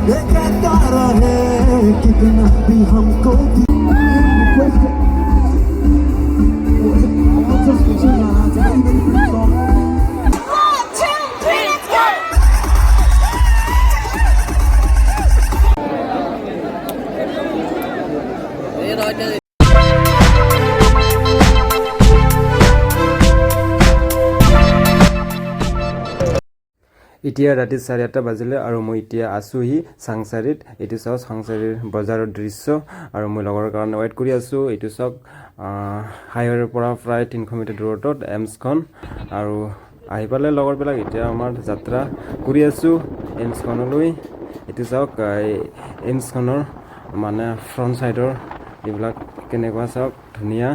ये कहता रहे कितना भी हमको এতিয়া ৰাতি 8:30 বাজিলে আৰু মই এতিয়া আছোহি চাংসাৰীত। এইটো চাওক চাংসাৰীৰ বজাৰৰ দৃশ্য আৰু মই লগৰ কাৰণে ৱেইট কৰি আছো। এইটো চাওক হাইৱেৰ পৰা প্ৰায় 300 মিটাৰ দূৰত্বত এইমছখন আৰু আহি পালে লগৰবিলাক। এতিয়া আমাৰ যাত্ৰা কৰি আছো এইমছখনলৈ। এইটো চাওক এইমছখনৰ মানে ফ্ৰণ্ট চাইডৰ এইবিলাক কেনেকুৱা চাওক ধুনীয়া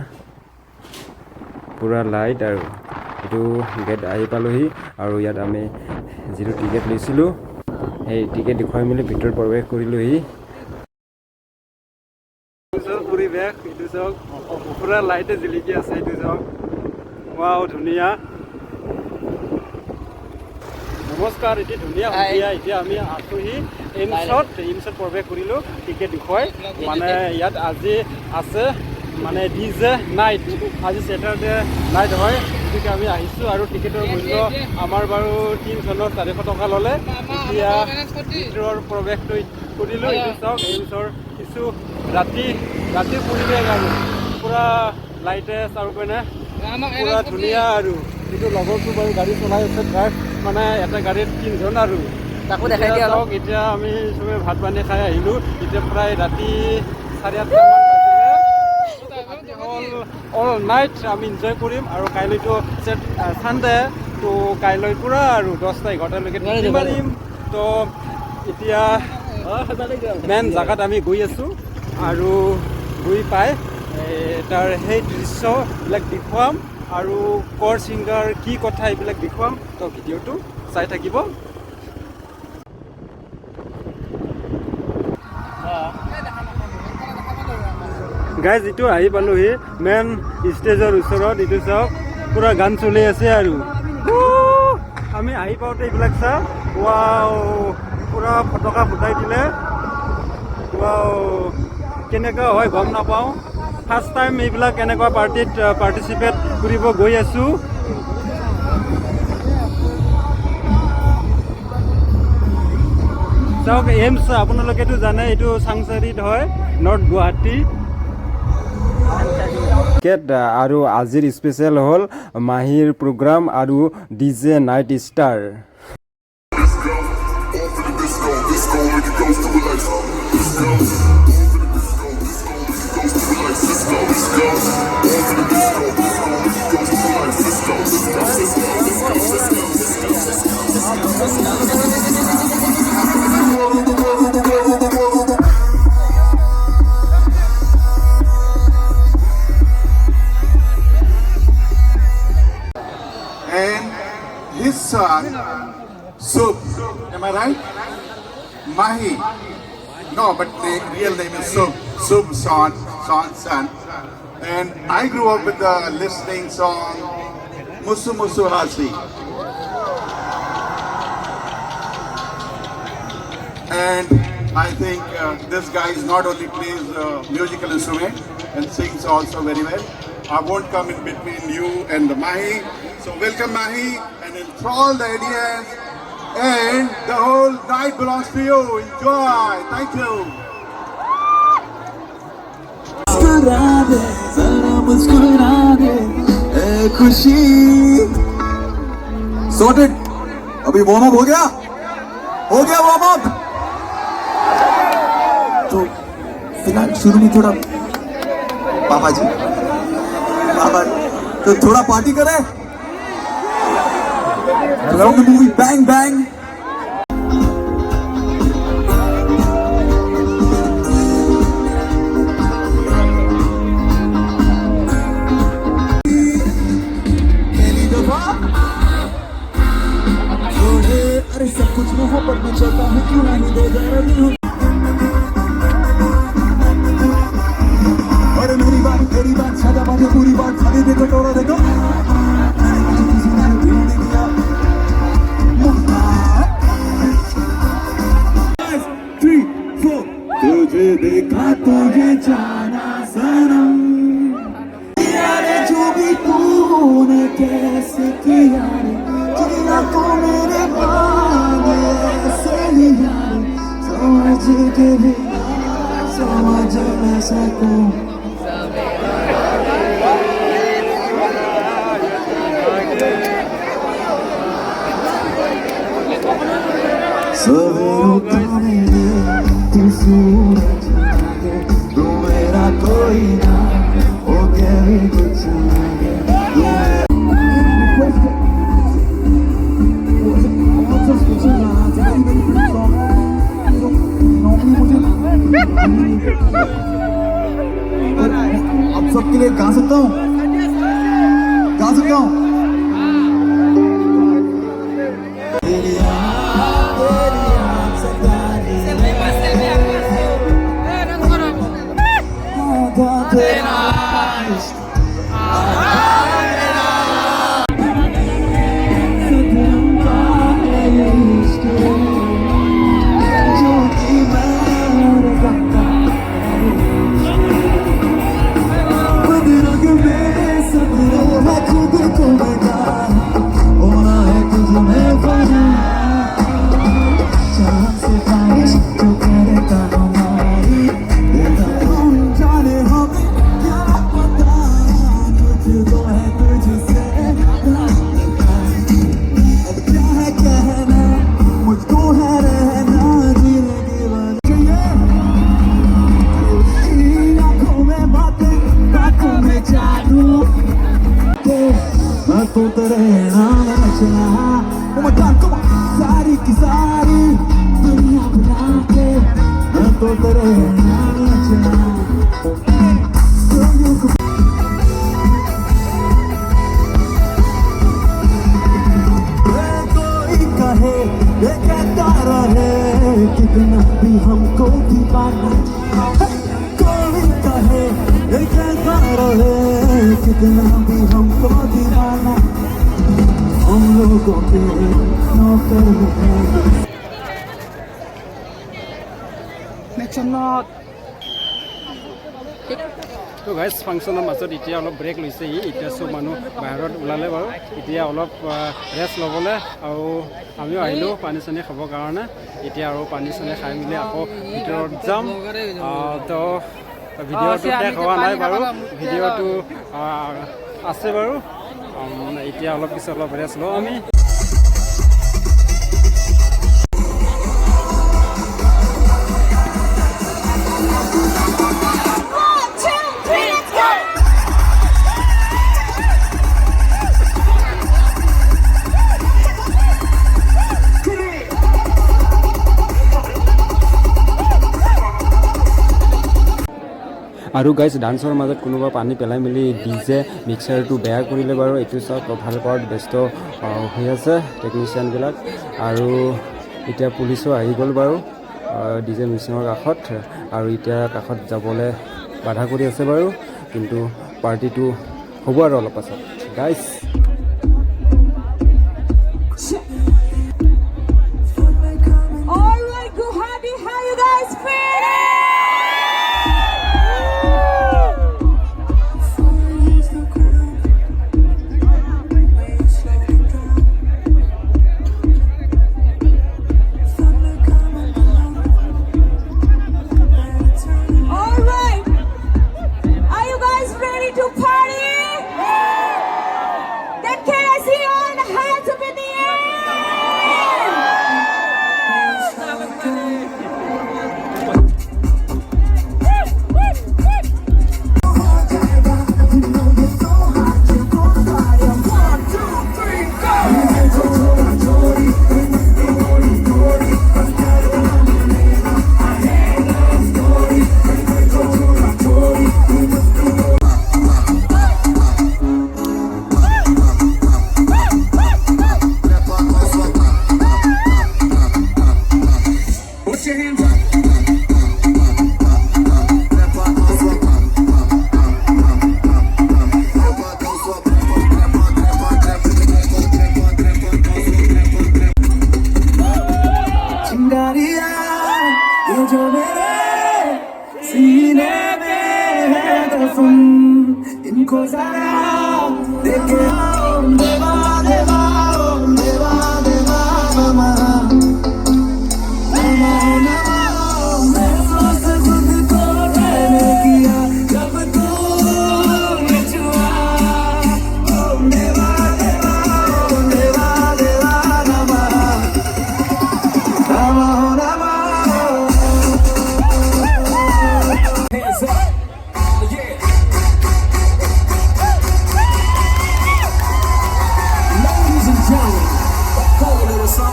পুৰা লাইট আৰু এইটো গেট আহি পালোহি আৰু ইয়াত আমি যিটো টিকেট লৈছিলোঁ সেই টিকেট দেখুৱাই মেলি ভিতৰত প্ৰৱেশ কৰিলোহি। পৰিৱেশ এইটো চাওক পুৰা লাইটে জিলিকি আছে। এইটো চাওক ৱাও ধুনীয়া। নমস্কাৰ, এটি ধুনীয়া সন্ধিয়া। এতিয়া আমি আছোহি এইমছত প্ৰৱেশ কৰিলোঁ টিকেট দেখুৱাই। মানে ইয়াত আজি আছে মানে ডিজে নাইট, আজি ছেটাৰডে নাইট হয়, গতিকে আমি আহিছোঁ আৰু টিকেটৰ মূল্য আমাৰ বাৰু 3 জনৰ 400 টকা ল'লে। এতিয়া ভিতৰৰ প্ৰৱেশটো কৰিলোঁ। এইটো চাওক এইমছৰ কিছু ৰাতিৰ পৰিৱেশ আৰু পূৰা লাইটে চাওক মানে পূৰা ধুনীয়া। আৰু এইটো লগৰটো বাৰু গাড়ী চলাই আছে, ড্ৰাইভ মানে এটা গাড়ীত 3 জন আৰু তাকো দেখাই দিয়া লওক। এতিয়া আমি চবে ভাত পানী খাই আহিলোঁ। এতিয়া প্ৰায় ৰাতি 8:30 অল নাইট আমি এনজয় কৰিম আৰু কাইলৈতো ছানডে, তো কাইলৈ পূৰা আৰু 10টা-11টালৈকে টিভি মাৰিম। তো এতিয়া মেইন জেগাত আমি গৈ আছোঁ আৰু গৈ পাই তাৰ সেই দৃশ্যবিলাক দেখুৱাম আৰু কৰ ছিংগাৰ কি কথা এইবিলাক দেখুৱাম। তো ভিডিঅ'টো চাই থাকিব। গাইজ এইটো আহি পালোহি মেইন ষ্টেজৰ ওচৰত। এইটো চাওক পুৰা গান চলি আছে আৰু আমি আহি পাওঁতে এইবিলাক চাওক ৱাও পুৰা ফটকা ফুটাই দিলে। ৱাও কেনেকুৱা হয় গম নাপাওঁ, ফাৰ্ষ্ট টাইম এইবিলাক এনেকুৱা পাৰ্টিত পাৰ্টিচিপেট কৰিব গৈ আছোঁ। চাওক এইমছ আপোনালোকেতো জানে এইটো চাংসাৰীত হয়, নৰ্থ গুৱাহাটী। আৰু আজিৰ স্পেচিয়েল হ'ল মাহিৰ প্ৰগ্ৰাম আৰু DJ night star. His son, Sub, am I right? Maahi. No, but the real name is Sub. Sub's son. And I grew up with the listening song Musu Musu Hasi. And I think this guy is not only plays musical instrument and sings also very well. I won't come in between you and the Maahi. So welcome Maahi and enthrall the audience, and the whole night belongs to you. Enjoy. Thank you. Sorted. अभी warm up हो गया warm up. तो फिलहाल शुरू में थोड़ा पापा तो थोड़ा पार्टी करें। From the movie Bang Bang. अरे सब कुछ मोहब्बत में चलता है, क्यों नहीं दो जरा दिल हो। अरे मेरी बात सदा बात पूरी बात सारी देखो टोरा देखो। जाना सनम यारे जो भी तूने कैसे किया रे जिया को मेरे पास ऐसे ही यार समझ के भी समझ न सकूं सवेरों का मेरे तू सूरज लागे तू मेरा कोई ना हो गया भी कुछ लागे अब सबके लिए गा सकता हूँ कितना भी हमको दीवाना कोई कहे ये कहता रहे कितना भी हमको दीवाना हम लोगों के नौकर हैं তো গাইজ ফাংচনৰ মাজত এতিয়া অলপ ব্ৰেক লৈছে এতিয়া চব মানুহ বাহিৰত ওলালে বাৰু এতিয়া অলপ ৰেষ্ট ল'বলৈ আৰু আমিও আহিলোঁ পানী চানী খাবৰ কাৰণে এতিয়া আৰু পানী চানী খাই মেলি আকৌ ভিতৰত যাম তো ভিডিঅ'টো শেষ হোৱা নাই বাৰু ভিডিঅ'টো আছে বাৰু এতিয়া অলপ পিছত অলপ ৰেষ্ট লওঁ আমি আৰু গাইজ ডান্সৰ মাজত কোনোবা পানী পেলাই মেলি ডিজে মিক্সাৰটো বেয়া কৰিলে বাৰু এইটো চব ভাল কৰাত ব্যস্ত হৈ আছে টেকনিচিয়ানবিলাক আৰু এতিয়া পুলিচো আহি গ'ল বাৰু ডিজে মিক্সিঙৰ কাষত আৰু এতিয়া কাষত যাবলৈ বাধা কৰি আছে বাৰু কিন্তু পাৰ্টিটো হ'ব আৰু অলপ পাছত guys Guwahati, how you guys feeling?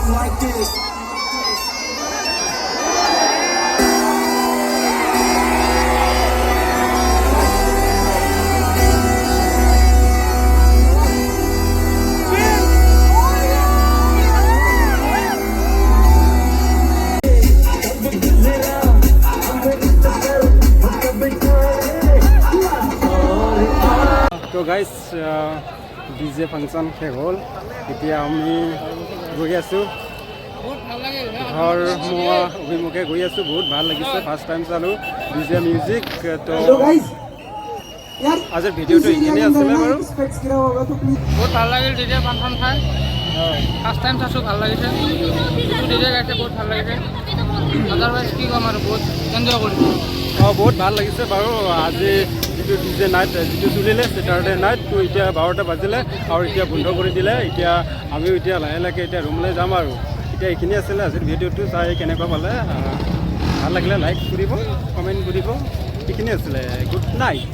something like this. তো গাইজ ডিজে ফাংচন শেষ হ'ল এতিয়া আমি গৈ আছোঁ ঘৰ মোৱা অভিমুখে গৈ আছোঁ বহুত ভাল লাগিছে ফাৰ্ষ্ট টাইম চালোঁ ডিজে মিউজিক তো আজিৰ ভিডিঅ'টো এইখিনিয়ে আছিলে বাৰু বহুত ভাল লাগিল ডিজে ফাংচন চাই ফাৰ্ষ্ট টাইম চাইছোঁ ভাল লাগিছে ডিজে গাইছে বহুত ভাল লাগিছে আদাৰৱাইজ কি ক'ম আৰু বহুত এনজয় কৰিছোঁ বহুত ভাল লাগিছে বাৰু আজি যিটো ডিজে নাইট যিটো চলিলে ছেটাৰডে নাইট তো এতিয়া 12টা বাজিলে আৰু এতিয়া বন্ধ কৰি দিলে এতিয়া আমিও এতিয়া লাহে লাহে এতিয়া ৰুমলৈ যাম আৰু এতিয়া এইখিনি আছিলে আজিৰ ভিডিঅ'টো চাই কেনেকুৱা পালে ভাল লাগিলে লাইক কৰিব কমেণ্ট কৰিব এইখিনি আছিলে গুড নাইট